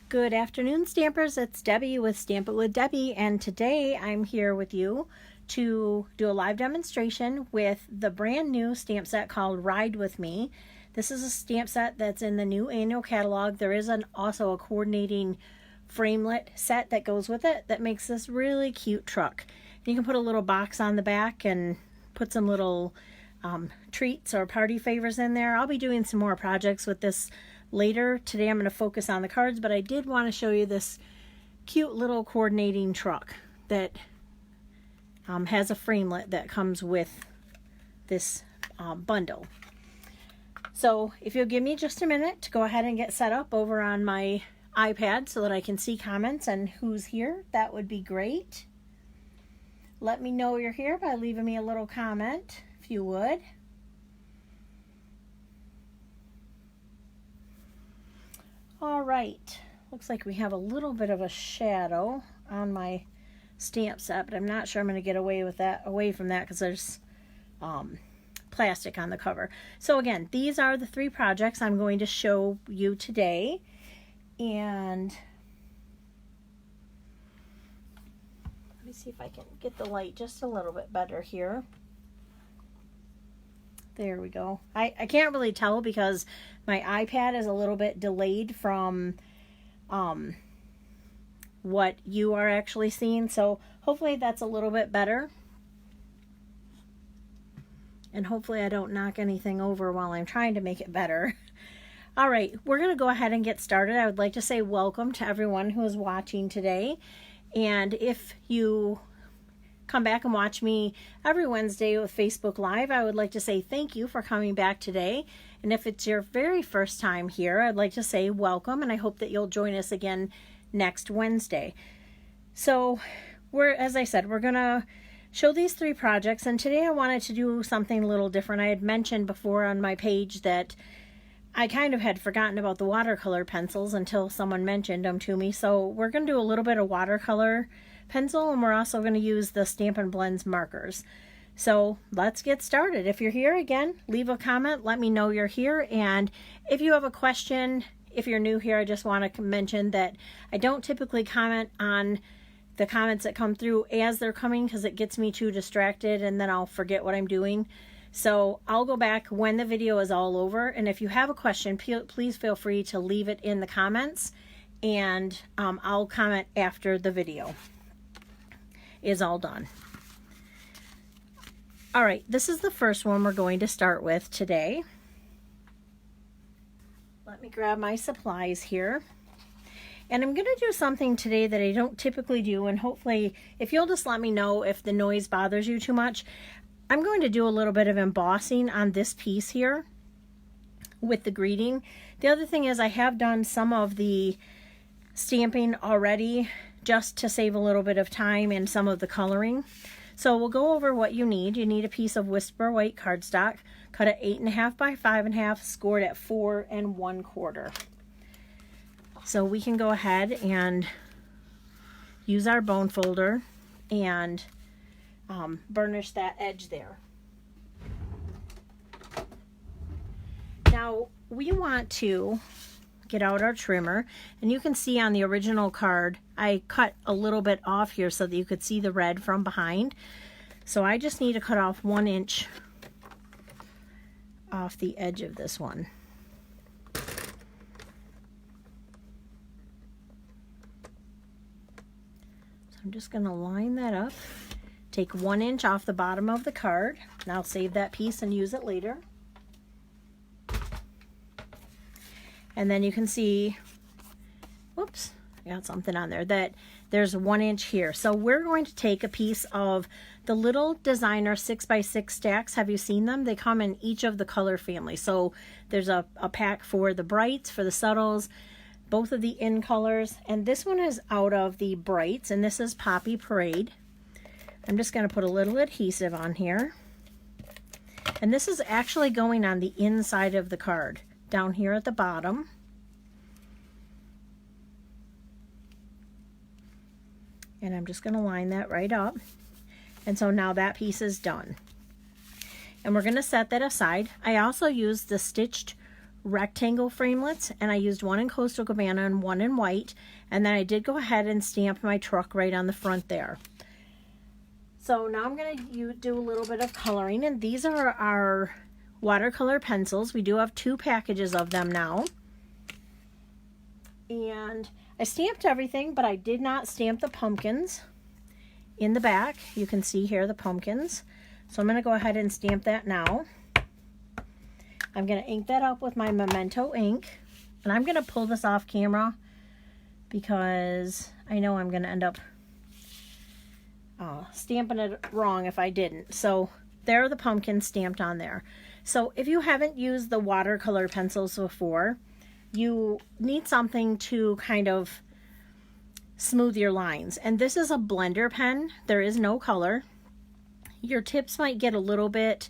Good afternoon, Stampers. It's Debbie with Stamp It with Debbie, and today I'm here with you to do a live demonstration with the brand new stamp set called Ride With Me. This is a stamp set that's in the new annual catalog. There is also a coordinating framelit set that goes with it that makes this really cute truck. You can put a little box on the back and put some little treats or party favors in there. I'll be doing some more projects with this later. Today I'm going to focus on the cards, but I did want to show you this cute little coordinating truck that has a framelit that comes with this bundle. So if you'll give me just a minute to go ahead and get set up over on my iPad so that I can see comments and who's here, that would be great. Let me know you're here by leaving me a little comment if you would. All right, looks like we have a little bit of a shadow on my stamp set, but I'm not sure I'm going to get away from that because there's plastic on the cover. So again, these are the three projects I'm going to show you today, and let me see if I can get the light just a little bit better here. There we go. I can't really tell because my iPad is a little bit delayed from what you are actually seeing. So hopefully that's a little bit better. And hopefully I don't knock anything over while I'm trying to make it better. All right, we're going to go ahead and get started. I would like to say welcome to everyone who is watching today. And if you come back and watch me every Wednesday with Facebook Live, I would like to say thank you for coming back today. And if it's your very first time here, I'd like to say welcome, and I hope that you'll join us again next Wednesday. So as I said, we're gonna show these three projects, and today I wanted to do something a little different. I had mentioned before on my page that I kind of had forgotten about the watercolor pencils until someone mentioned them to me. So we're gonna do a little bit of watercolor pencil, and we're also going to use the Stampin' Blends markers. So let's get started. If you're here, again, leave a comment, let me know you're here. And if you have a question, if you're new here, I just want to mention that I don't typically comment on the comments that come through as they're coming because it gets me too distracted and then I'll forget what I'm doing. So I'll go back when the video is all over, and if you have a question, please feel free to leave it in the comments, and I'll comment after the video is all done. All right, this is the first one we're going to start with today. Let me grab my supplies here. And I'm going to do something today that I don't typically do, and hopefully if you'll just let me know if the noise bothers you too much. I'm going to do a little bit of embossing on this piece here with the greeting. The other thing is I have done some of the stamping already, just to save a little bit of time and some of the coloring. So we'll go over what you need. You need a piece of Whisper white cardstock, cut at 8.5 by 5.5, scored at 4 1/4. So we can go ahead and use our bone folder and burnish that edge there. Now we want to get out our trimmer, and you can see on the original card I cut a little bit off here so that you could see the red from behind. So I just need to cut off 1 inch off the edge of this one. So I'm just going to line that up, take 1 inch off the bottom of the card, and I'll save that piece and use it later. And then you can see, whoops, I got something on there, that there's 1 inch here. So we're going to take a piece of the little designer 6x6 stacks. Have you seen them? They come in each of the color families. So there's a pack for the brights, for the subtles, both of the in colors. And this one is out of the brights, and this is Poppy Parade. I'm just going to put a little adhesive on here. And this is actually going on the inside of the card, down here at the bottom. And I'm just going to line that right up. And so now that piece is done. And we're going to set that aside. I also used the stitched rectangle framelits, and I used one in Coastal Cabana and one in white, and then I did go ahead and stamp my truck right on the front there. So now I'm going to do a little bit of coloring, and these are our watercolor pencils. We do have 2 packages of them now. And I stamped everything, but I did not stamp the pumpkins in the back. You can see here the pumpkins. So I'm going to go ahead and stamp that now. I'm going to ink that up with my Memento ink. And I'm going to pull this off camera because I know I'm going to end up stamping it wrong if I didn't. So there are the pumpkins stamped on there. So if you haven't used the watercolor pencils before, you need something to kind of smooth your lines. And this is a blender pen. There is no color. Your tips might get a little bit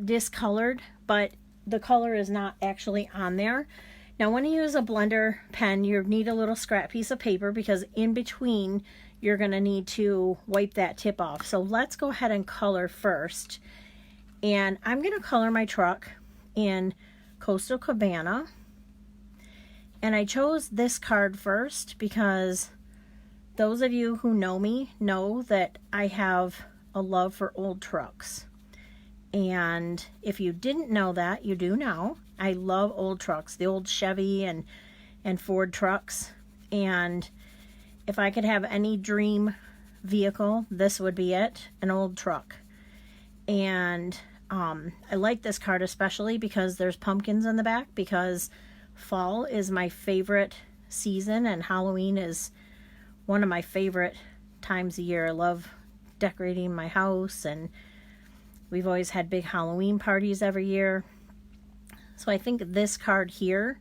discolored, but the color is not actually on there. Now when you use a blender pen, you need a little scrap piece of paper because in between you're going to need to wipe that tip off. So let's go ahead and color first. And I'm going to color my truck in Coastal Cabana. And I chose this card first because those of you who know me know that I have a love for old trucks. And if you didn't know that, you do now. I love old trucks, the old Chevy and Ford trucks. And if I could have any dream vehicle, this would be it, an old truck. And I like this card especially because there's pumpkins in the back, because fall is my favorite season and Halloween is one of my favorite times a year. I love decorating my house, and we've always had big Halloween parties every year. So I think this card here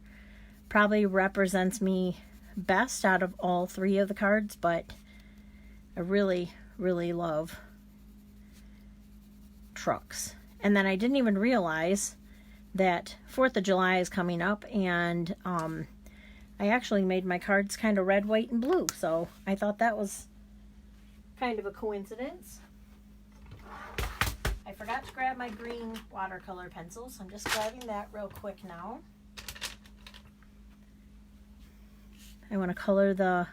probably represents me best out of all 3 of the cards, but I really, really love trucks. And then I didn't even realize that 4th of July is coming up, and I actually made my cards kind of red, white, and blue, so I thought that was kind of a coincidence. I forgot to grab my green watercolor pencil, so I'm just grabbing that real quick now. I want to color the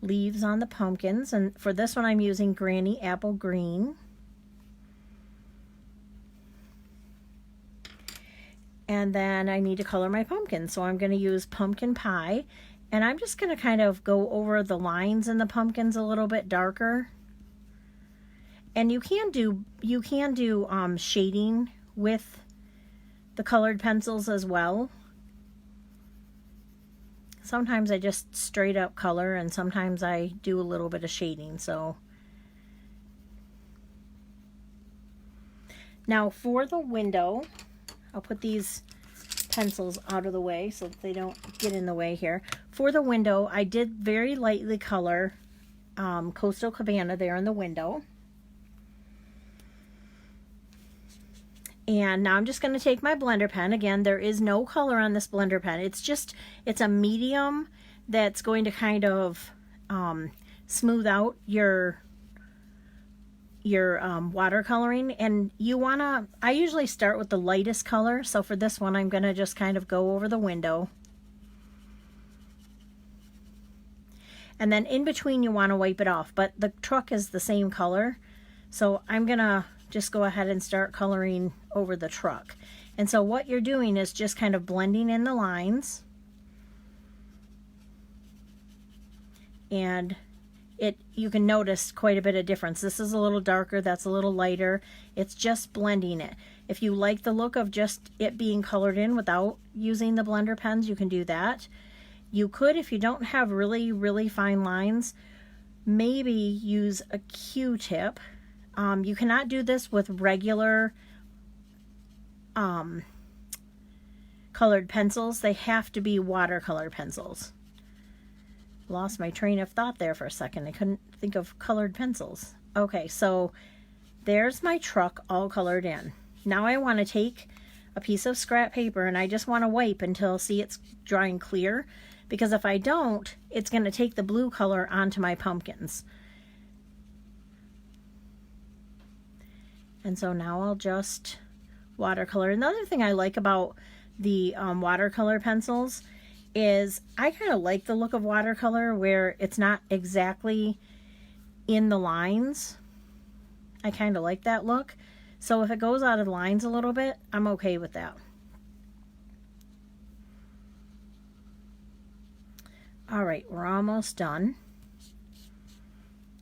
leaves on the pumpkins, and for this one I'm using Granny Apple Green. And then I need to color my pumpkin, so I'm going to use Pumpkin Pie, and I'm just going to kind of go over the lines in the pumpkins a little bit darker. And you can do shading with the colored pencils as well. Sometimes I just straight up color, and sometimes I do a little bit of shading. So now for the window, I'll put these pencils out of the way so that they don't get in the way here. For the window, I did very lightly color Coastal Cabana there in the window. And now I'm just going to take my blender pen. Again, there is no color on this blender pen. It's a medium that's going to kind of smooth out your watercoloring. And I usually start with the lightest color. So for this one, I'm going to just kind of go over the window. And then in between, you want to wipe it off. But the truck is the same color. So I'm going to just go ahead and start coloring over the truck. And so what you're doing is just kind of blending in the lines. And you can notice quite a bit of difference. This is a little darker, that's a little lighter. It's just blending it. If you like the look of just it being colored in without using the blender pens, you can do that. You could, if you don't have really, really fine lines, maybe use a Q-tip. You cannot do this with regular colored pencils. They have to be watercolor pencils. Lost my train of thought there for a second. I couldn't think of colored pencils. Okay, so there's my truck all colored in. Now I want to take a piece of scrap paper and I just want to wipe until, see, it's drying clear. Because if I don't, it's going to take the blue color onto my pumpkins. And so now I'll just watercolor. Another thing I like about the watercolor pencils is I kind of like the look of watercolor where it's not exactly in the lines. I kind of like that look. So if it goes out of the lines a little bit, I'm okay with that. All right, we're almost done.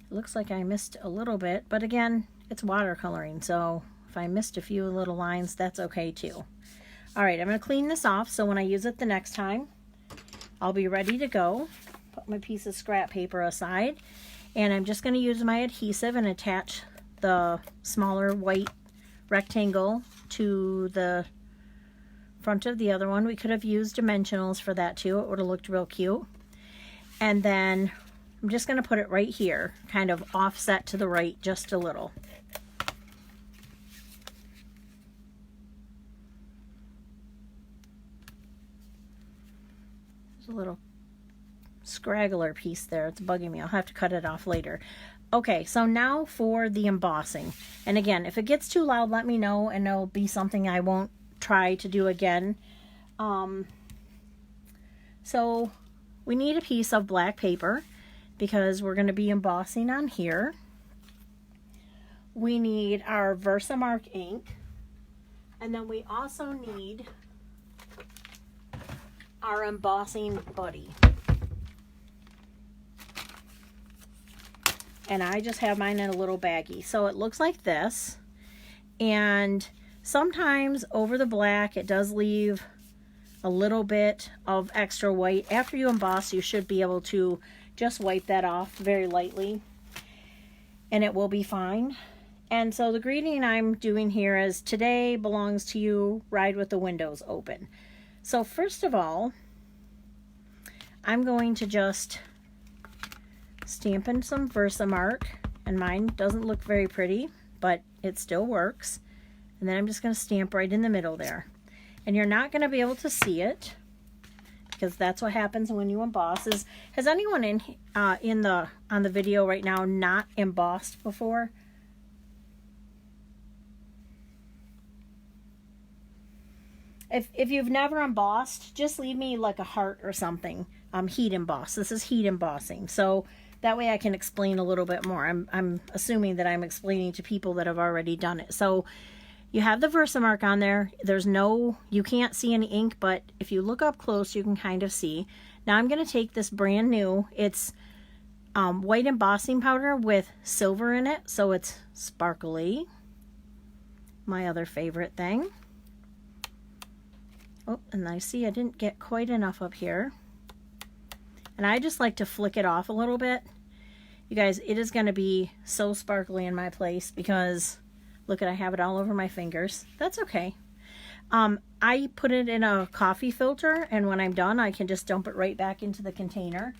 It looks like I missed a little bit, but again, it's watercoloring, so if I missed a few little lines, that's okay too. All right, I'm going to clean this off so when I use it the next time, I'll be ready to go. Put my piece of scrap paper aside, and I'm just going to use my adhesive and attach the smaller white rectangle to the front of the other one. We could have used dimensionals for that too. It would have looked real cute. And then I'm just going to put it right here, kind of offset to the right just a little. There's a little scraggler piece there. It's bugging me. I'll have to cut it off later. Okay, so now for the embossing. And again, if it gets too loud, let me know, and it'll be something I won't try to do again. So we need a piece of black paper because we're going to be embossing on here. We need our Versamark ink, and then we also need our embossing buddy. And I just have mine in a little baggie. So it looks like this. And sometimes over the black, it does leave a little bit of extra white. After you emboss, you should be able to just wipe that off very lightly, and it will be fine. And so the greeting I'm doing here is, today belongs to you, ride with the windows open. So first of all, I'm going to just stamp in some Versamark, and mine doesn't look very pretty, but it still works. And then I'm just going to stamp right in the middle there. And you're not going to be able to see it because that's what happens when you emboss. Has anyone on the video right now not embossed before? If you've never embossed, just leave me like a heart or something. Heat emboss. This is heat embossing. So that way I can explain a little bit more. I'm assuming that I'm explaining to people that have already done it. So you have the Versamark on there. You can't see any ink, but if you look up close, you can kind of see. Now I'm going to take this brand new, it's white embossing powder with silver in it, so it's sparkly. My other favorite thing. Oh, and I see I didn't get quite enough up here. And I just like to flick it off a little bit. You guys, it is going to be so sparkly in my place because look at, I have it all over my fingers. That's okay. I put it in a coffee filter, and when I'm done, I can just dump it right back into the container.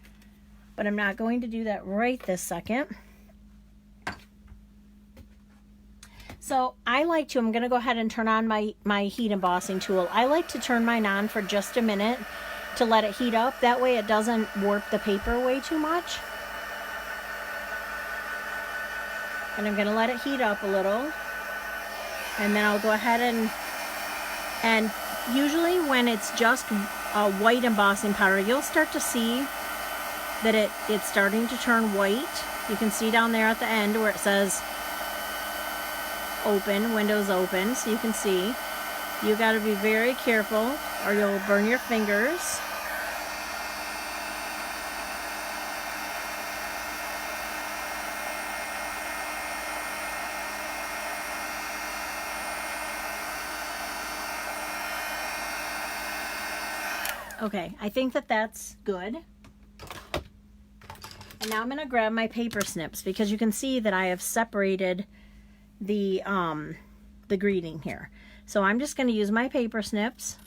But I'm not going to do that right this second. So I'm going to go ahead and turn on my heat embossing tool. I like to turn mine on for just a minute to let it heat up. That way it doesn't warp the paper way too much. And I'm going to let it heat up a little. And then I'll go ahead and usually when it's just a white embossing powder, you'll start to see that it's starting to turn white. You can see down there at the end where it says open, windows open, so you can see. You got to be very careful or you'll burn your fingers. Okay, I think that's good. And now I'm going to grab my paper snips because you can see that I have separated the greeting here. So I'm just going to use my paper snips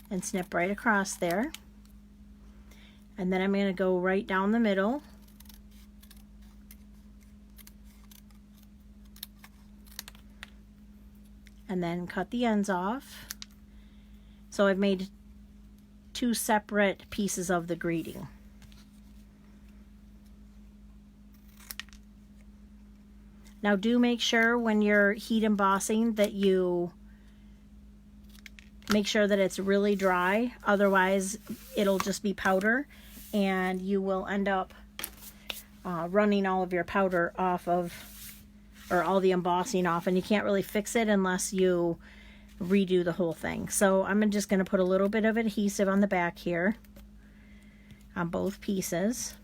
and snip right across there. And then I'm going to go right down the middle. And then cut the ends off. So I've made two separate pieces of the greeting. Now do make sure when you're heat embossing that you make sure that it's really dry, otherwise it'll just be powder and you will end up running all of your powder off of, or all the embossing off, and you can't really fix it unless you redo the whole thing. So I'm just going to put a little bit of adhesive on the back here on both pieces.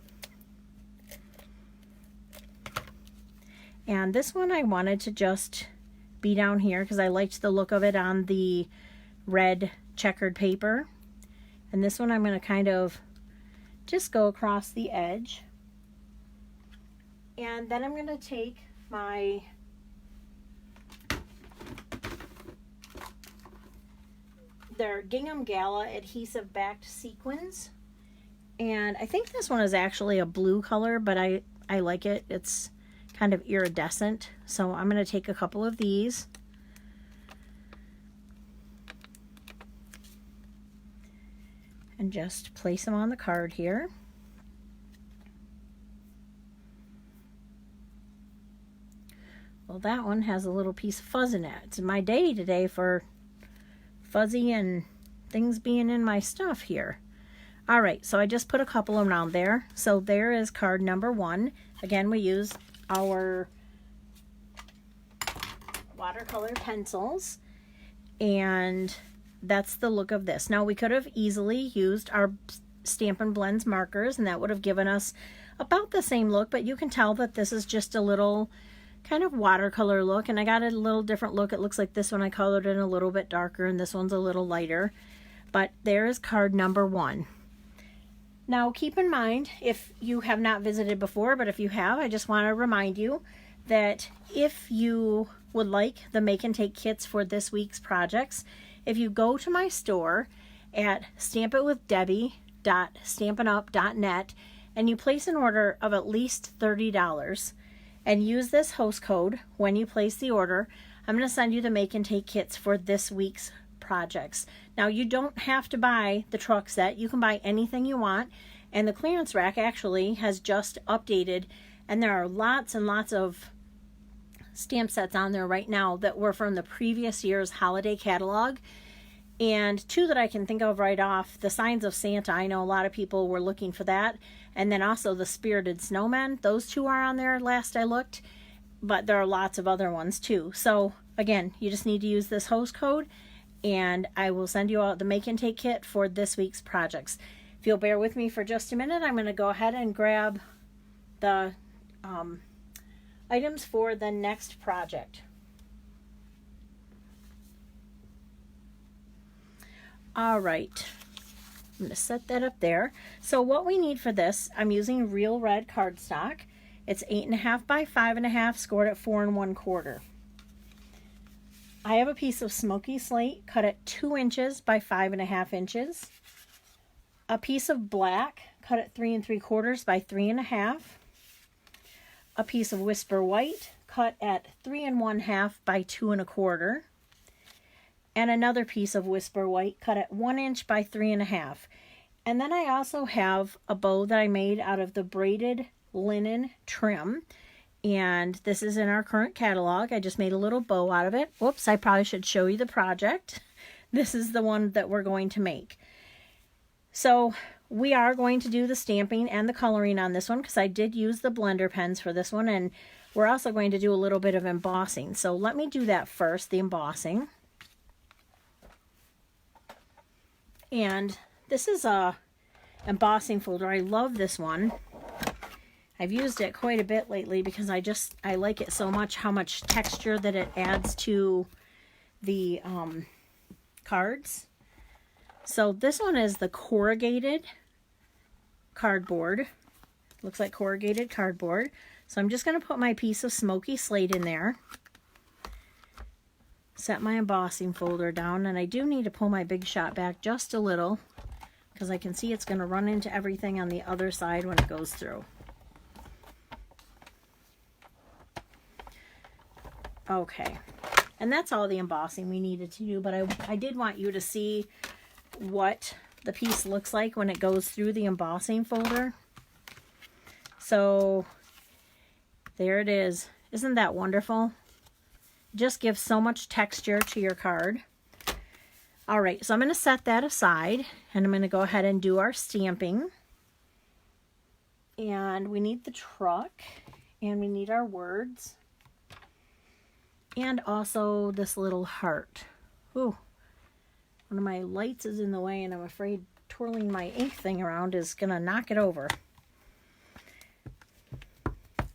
And this one I wanted to just be down here because I liked the look of it on the red checkered paper. And this one I'm going to kind of just go across the edge. And then I'm going to take my their Gingham Gala adhesive backed sequins. And I think this one is actually a blue color, but I like it. It's kind of iridescent. So I'm going to take a couple of these. And just place them on the card here. Well, that one has a little piece of fuzz in it. It's my day today for fuzzy and things being in my stuff here. All right, so I just put a couple around there. So there is card number 1. Again, we use our watercolor pencils, and that's the look of this. Now, we could have easily used our Stampin' Blends markers, and that would have given us about the same look, but you can tell that this is just a little kind of watercolor look, and I got a little different look. It looks like this one I colored in a little bit darker, and this one's a little lighter. But there is card number 1. Now, keep in mind, if you have not visited before, but if you have, I just want to remind you that if you would like the make and take kits for this week's projects, if you go to my store at stampitwithdebbie.stampinup.net and you place an order of at least $30 and use this host code when you place the order, I'm going to send you the make and take kits for this week's projects. Now, you don't have to buy the truck set. You can buy anything you want, and the clearance rack actually has just updated, and there are lots and lots of stamp sets on there right now that were from the previous year's holiday catalog. And 2 that I can think of right off, the Signs of Santa, I know a lot of people were looking for that, and then also the Spirited Snowmen. Those 2 are on there last I looked, but there are lots of other ones too. So again, you just need to use this host code, and I will send you out the make and take kit for this week's projects. If you'll bear with me for just a minute, I'm going to go ahead and grab the items for the next project. All right, I'm going to set that up there. So what we need for this, I'm using real red cardstock. It's 8.5 by 5.5, scored at 4 1/4. I have a piece of smoky slate cut at 2 inches by 5.5 inches. A piece of black cut at 3 3/4 by 3.5. A piece of Whisper White cut at 3 1/2 by 2 1/4. And another piece of Whisper White cut at 1 inch by 3 1/2. And then I also have a bow that I made out of the braided linen trim. And this is in our current catalog. I just made a little bow out of it. Whoops, I probably should show you the project. This is the one that we're going to make. So we are going to do the stamping and the coloring on this one because I did use the blender pens for this one. And we're also going to do a little bit of embossing. So let me do that first, the embossing. And this is a embossing folder. I love this one. I've used it quite a bit lately because I like it so much, how much texture that it adds to the cards. So this one is the corrugated cardboard. Looks like corrugated cardboard. So I'm just going to put my piece of smoky slate in there. Set my embossing folder down, and I do need to pull my Big Shot back just a little because I can see it's going to run into everything on the other side when it goes through. Okay, and that's all the embossing we needed to do, but I did want you to see what the piece looks like when it goes through the embossing folder. So there it is. Isn't that wonderful? Just gives so much texture to your card. All right, so I'm going to set that aside, and I'm going to go ahead and do our stamping. And we need the truck, and we need our words, and also this little heart. Ooh, one of my lights is in the way, and I'm afraid twirling my ink thing around is going to knock it over.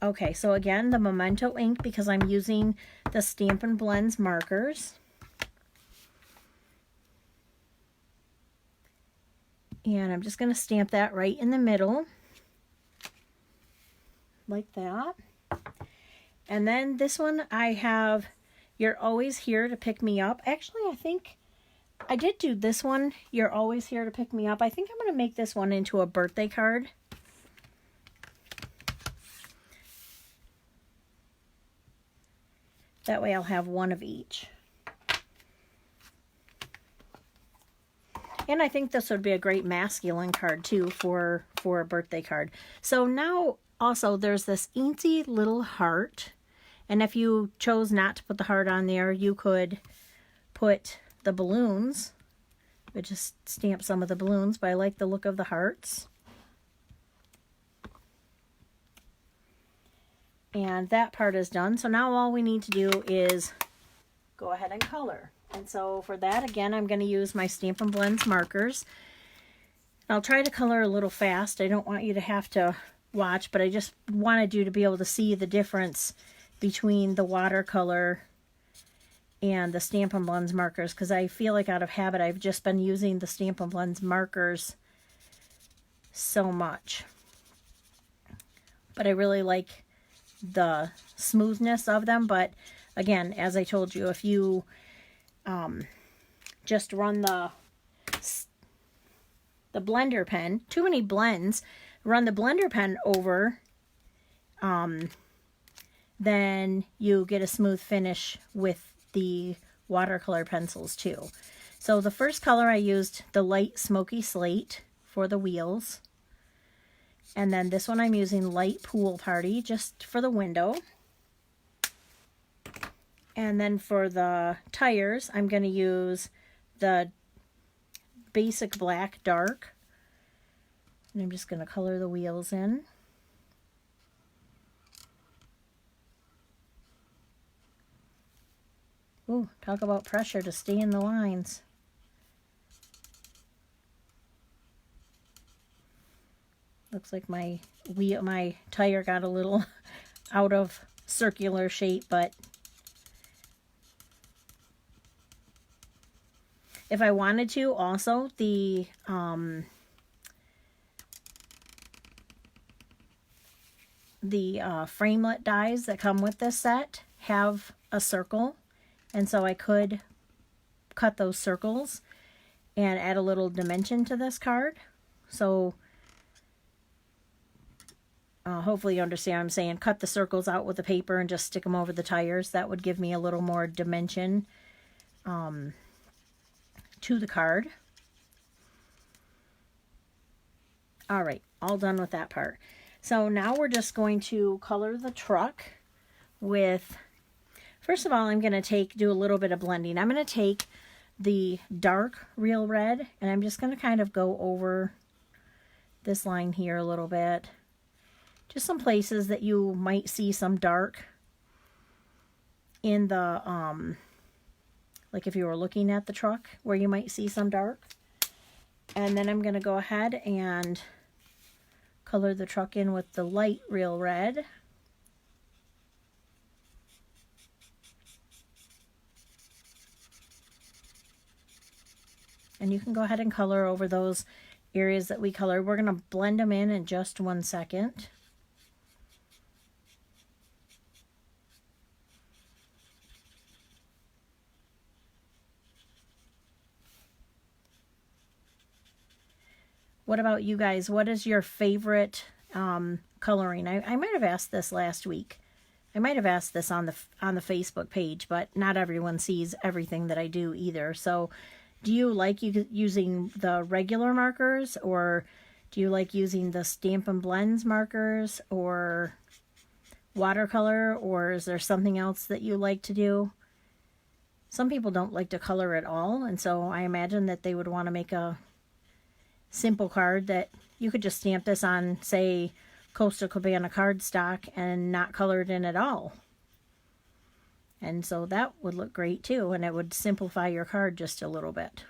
Okay, so again, the Memento ink, because I'm using the Stampin' Blends markers. And I'm just going to stamp that right in the middle, like that. And then this one I have, You're Always Here to Pick Me Up. Actually, I think I did do this one, You're Always Here to Pick Me Up. I think I'm going to make this one into a birthday card. That way I'll have one of each. And I think this would be a great masculine card too for a birthday card. So now also there's this eensy little heart. And if you chose not to put the heart on there, you could put the balloons. I just stamp some of the balloons, but I like the look of the hearts. And that part is done. So now all we need to do is go ahead and color. And so for that, again, I'm going to use my Stampin' Blends markers. I'll try to color a little fast. I don't want you to have to watch, but I just wanted you to be able to see the difference between the watercolor and the Stampin' Blends markers, because I feel like out of habit I've just been using the Stampin' Blends markers so much. But I really like the smoothness of them. But again, as I told you, if you just run the blender pen, too many blends, run the blender pen over, then you get a smooth finish with the watercolor pencils too. So the first color I used the light smoky slate for the wheels. And then this one I'm using light pool party just for the window. And then for the tires, I'm going to use the basic black dark. And I'm just going to color the wheels in. Ooh, talk about pressure to stay in the lines. Looks like my tire got a little out of circular shape, but if I wanted to, also the framelit dies that come with this set have a circle, and so I could cut those circles and add a little dimension to this card. So hopefully you understand what I'm saying. Cut the circles out with the paper and just stick them over the tires. That would give me a little more dimension to the card. All right, all done with that part. So now we're just going to color the truck with, first of all, I'm going to do a little bit of blending. I'm going to take the dark real red, and I'm just going to kind of go over this line here a little bit. Just some places that you might see some dark in the, like if you were looking at the truck where you might see some dark. And then I'm going to go ahead and color the truck in with the light real red. And you can go ahead and color over those areas that we colored. We're going to blend them in just 1 second. What about you guys? What is your favorite coloring? I might have asked this last week. I might have asked this on the Facebook page, but not everyone sees everything that I do either. So do you like using the regular markers, or do you like using the Stampin' Blends markers, or watercolor, or is there something else that you like to do? Some people don't like to color at all, and so I imagine that they would want to make a simple card that you could just stamp this on, say, Coastal Cabana cardstock and not color it in at all. And so that would look great too, and it would simplify your card just a little bit.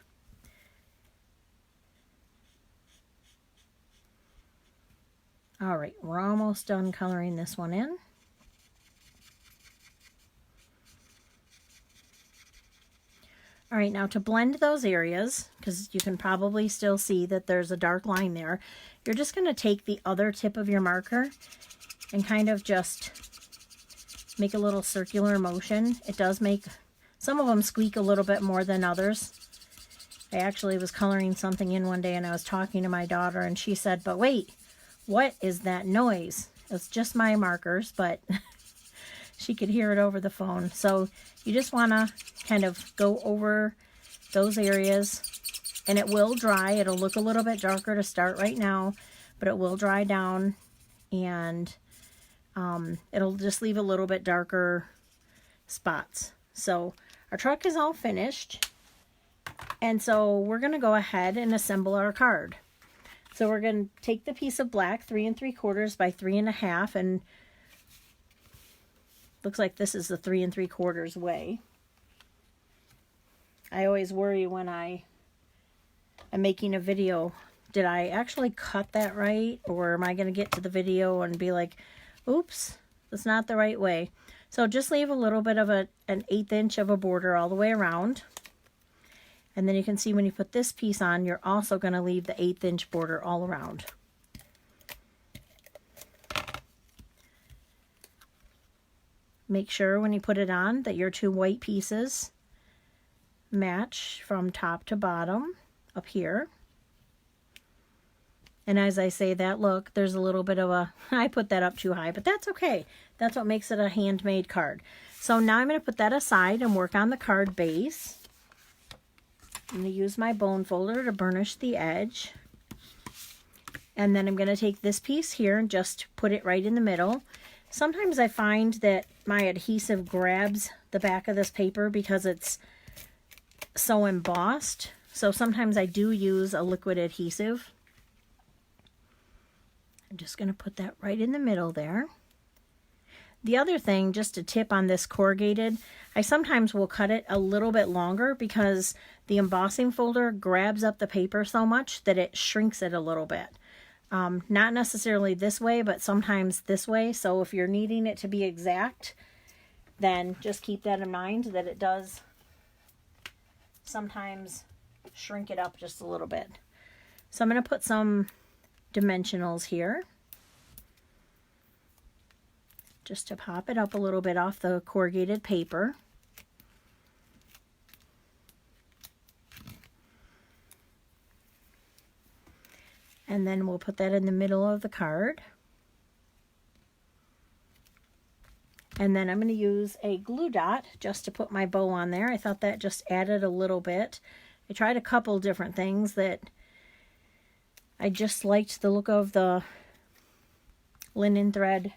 All right, we're almost done coloring this one in. All right, now to blend those areas, because you can probably still see that there's a dark line there, you're just going to take the other tip of your marker and kind of just make a little circular motion. It does make some of them squeak a little bit more than others. I actually was coloring something in one day and I was talking to my daughter and she said, "But wait, what is that noise?" It's just my markers, but she could hear it over the phone. So you just want to kind of go over those areas, and it will dry. It'll look a little bit darker to start right now, but it will dry down, and it'll just leave a little bit darker spots. So our truck is all finished, and so we're going to go ahead and assemble our card. So we're going to take the piece of black 3 3/4 by 3 1/2, and looks like this is the 3 3/4 way. I always worry when I am making a video, did I actually cut that right? Or am I going to get to the video and be like, oops, that's not the right way. So just leave a little bit of an 1/8 inch of a border all the way around. And then you can see when you put this piece on, you're also going to leave the 1/8 inch border all around. Make sure when you put it on that your 2 white pieces match from top to bottom up here. And as I say that, look, there's a little bit of a, I put that up too high, but that's okay. That's what makes it a handmade card. So now I'm going to put that aside and work on the card base. I'm going to use my bone folder to burnish the edge. And then I'm going to take this piece here and just put it right in the middle. Sometimes I find that my adhesive grabs the back of this paper because it's so embossed. So sometimes I do use a liquid adhesive. I'm just going to put that right in the middle there. The other thing, just a tip on this corrugated, I sometimes will cut it a little bit longer because the embossing folder grabs up the paper so much that it shrinks it a little bit. Not necessarily this way, but sometimes this way. So if you're needing it to be exact, then just keep that in mind that it does sometimes shrink it up just a little bit. So I'm going to put some dimensionals here just to pop it up a little bit off the corrugated paper. And then we'll put that in the middle of the card. And then I'm going to use a glue dot just to put my bow on there. I thought that just added a little bit. I tried a couple different things that I just liked the look of the linen thread,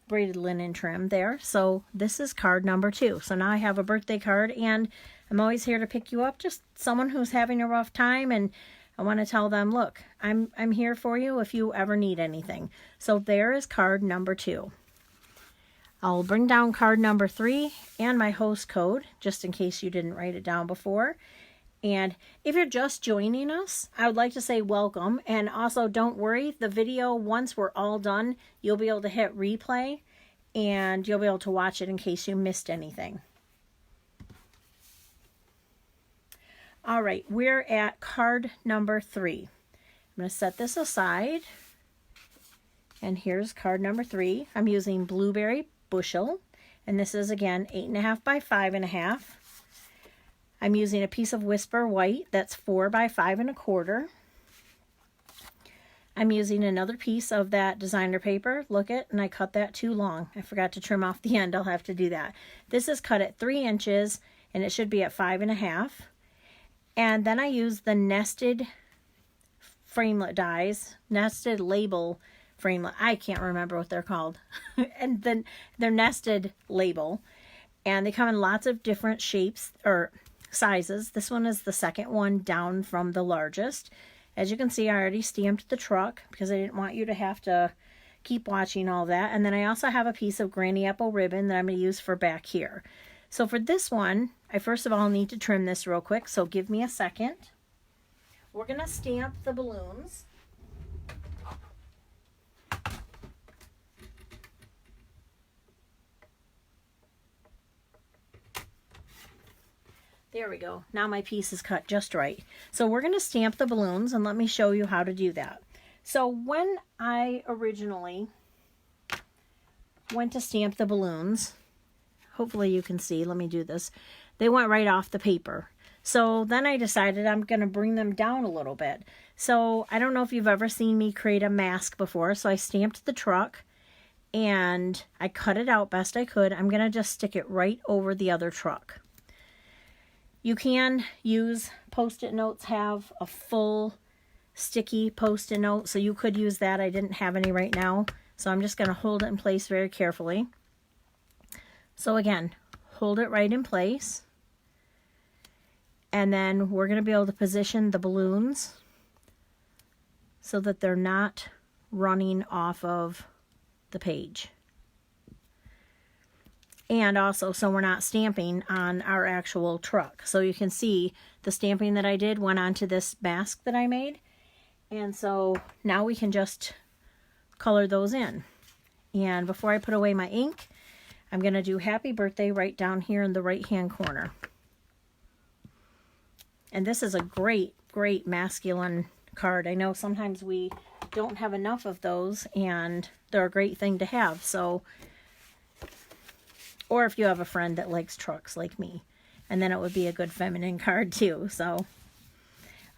braided linen trim there. So this is card number 2. So now I have a birthday card, and I'm always here to pick you up, just someone who's having a rough time, and I want to tell them, look, I'm here for you if you ever need anything. So there is card number 2. I'll bring down card number 3 and my host code, just in case you didn't write it down before. And if you're just joining us, I would like to say welcome. And also, don't worry, the video, once we're all done, you'll be able to hit replay and you'll be able to watch it in case you missed anything. All right, we're at card number 3. I'm going to set this aside. And here's card number 3. I'm using Blueberry Bushel. And this is, again, 8 1/2 by 5 1/2. I'm using a piece of Whisper White that's 4 by 5 1/4. I'm using another piece of that designer paper. Look it, and I cut that too long. I forgot to trim off the end. I'll have to do that. This is cut at 3 inches, and it should be at 5 1/2. And then I use the nested framelit dies, nested label framelit. I can't remember what they're called. And then they're nested label. And they come in lots of different shapes or sizes. This one is the second one down from the largest. As you can see, I already stamped the truck because I didn't want you to have to keep watching all that. And then I also have a piece of granny apple ribbon that I'm going to use for back here. So for this one, I first of all need to trim this real quick. So give me a second. We're going to stamp the balloons. There we go. Now my piece is cut just right. So we're going to stamp the balloons, and let me show you how to do that. So when I originally went to stamp the balloons, hopefully you can see, let me do this, they went right off the paper. So then I decided I'm going to bring them down a little bit. So I don't know if you've ever seen me create a mask before. So I stamped the truck and I cut it out best I could. I'm going to just stick it right over the other truck. You can use Post-it notes, have a full sticky Post-it note, so you could use that. I didn't have any right now, so I'm just going to hold it in place very carefully. So again, hold it right in place, and then we're going to be able to position the balloons so that they're not running off of the page. And also so we're not stamping on our actual truck. So you can see the stamping that I did went onto this mask that I made. And so now we can just color those in. And before I put away my ink, I'm going to do happy birthday right down here in the right hand corner. And this is a great, great masculine card. I know sometimes we don't have enough of those, and they're a great thing to have. So, or if you have a friend that likes trucks like me, and then it would be a good feminine card too. So,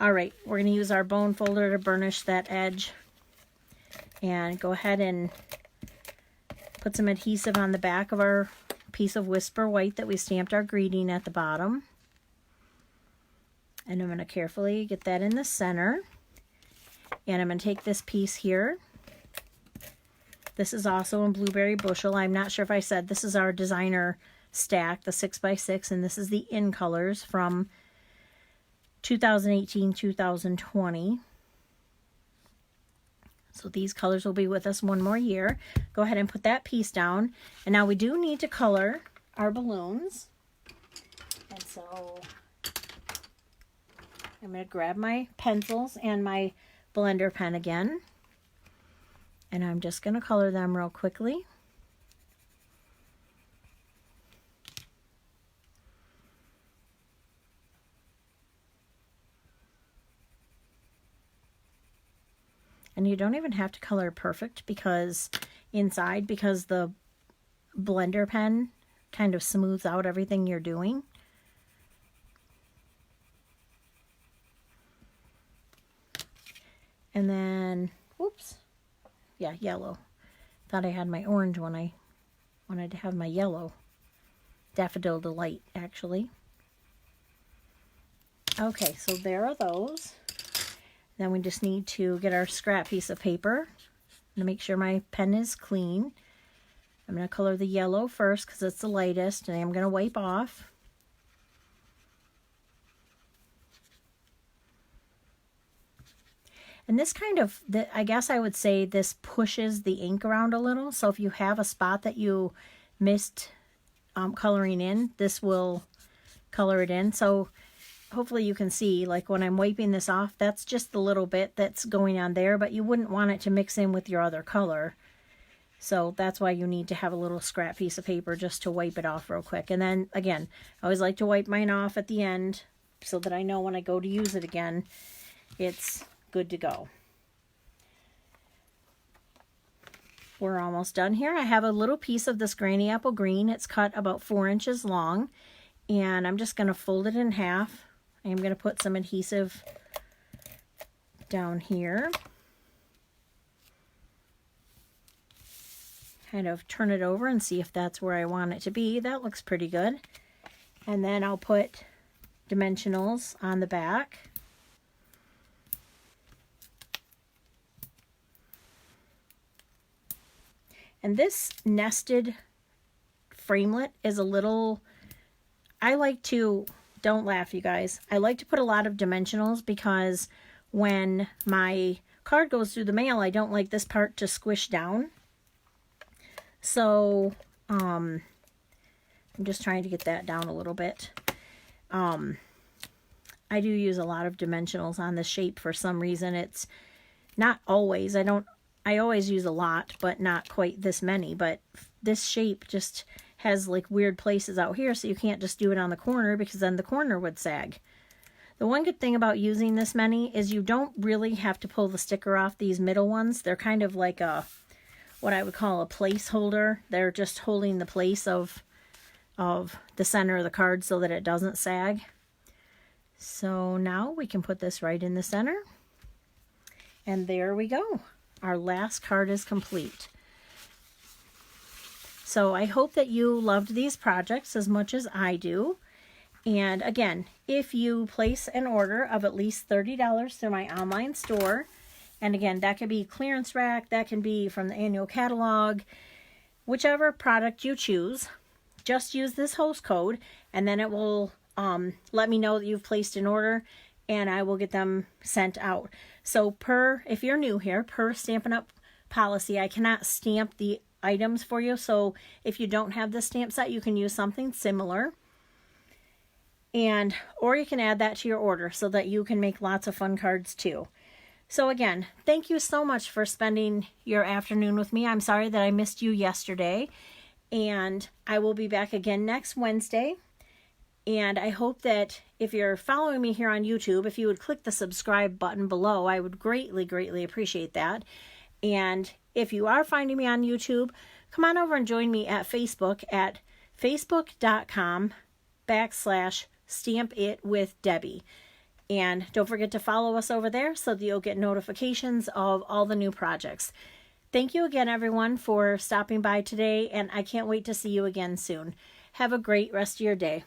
all right, we're going to use our bone folder to burnish that edge, and go ahead and put some adhesive on the back of our piece of Whisper White that we stamped our greeting at the bottom. And I'm going to carefully get that in the center. And I'm going to take this piece here. This is also in Blueberry Bushel. I'm not sure if I said this is our designer stack, the 6x6, and this is the in colors from 2018-2020. So these colors will be with us one more year. Go ahead and put that piece down. And now we do need to color our balloons. And so I'm going to grab my pencils and my blender pen again. And I'm just going to color them real quickly. And you don't even have to color perfect because the blender pen kind of smooths out everything you're doing. And then, whoops, yeah, yellow. Thought I had my orange when I wanted to have my yellow. Daffodil Delight, actually. Okay, so there are those. Then we just need to get our scrap piece of paper to make sure my pen is clean. I'm going to color the yellow first because it's the lightest, and I'm going to wipe off. And this kind of, I guess I would say this pushes the ink around a little. So if you have a spot that you missed coloring in, this will color it in. So hopefully you can see, like when I'm wiping this off, that's just the little bit that's going on there, but you wouldn't want it to mix in with your other color. So that's why you need to have a little scrap piece of paper just to wipe it off real quick. And then again, I always like to wipe mine off at the end so that I know when I go to use it again, it's good to go. We're almost done here. I have a little piece of this granny apple green. It's cut about 4 inches long, and I'm just going to fold it in half. I'm going to put some adhesive down here. Kind of turn it over and see if that's where I want it to be. That looks pretty good. And then I'll put dimensionals on the back. And this nested framelit is a little, I like to, don't laugh you guys, I like to put a lot of dimensionals because when my card goes through the mail, I don't like this part to squish down. So I'm just trying to get that down a little bit. I do use a lot of dimensionals on this shape for some reason. It's not always, I always use a lot, but not quite this many. But this shape just has like weird places out here, so you can't just do it on the corner because then the corner would sag. The one good thing about using this many is you don't really have to pull the sticker off these middle ones. They're kind of like what I would call a placeholder. They're just holding the place of the center of the card so that it doesn't sag. So now we can put this right in the center. And there we go. Our last card is complete. So I hope that you loved these projects as much as I do. And again, if you place an order of at least $30 through my online store, and again, that could be clearance rack, that can be from the annual catalog, whichever product you choose, just use this host code, and then it will let me know that you've placed an order, and I will get them sent out. So if you're new here, per Stampin' Up! Policy, I cannot stamp the items for you. So if you don't have this stamp set, you can use something similar. Or you can add that to your order so that you can make lots of fun cards too. So again, thank you so much for spending your afternoon with me. I'm sorry that I missed you yesterday. And I will be back again next Wednesday. And I hope that if you're following me here on YouTube, if you would click the subscribe button below, I would greatly, greatly appreciate that. And if you are finding me on YouTube, come on over and join me at Facebook at facebook.com/stampitwithdebbie. And don't forget to follow us over there so that you'll get notifications of all the new projects. Thank you again, everyone, for stopping by today, and I can't wait to see you again soon. Have a great rest of your day.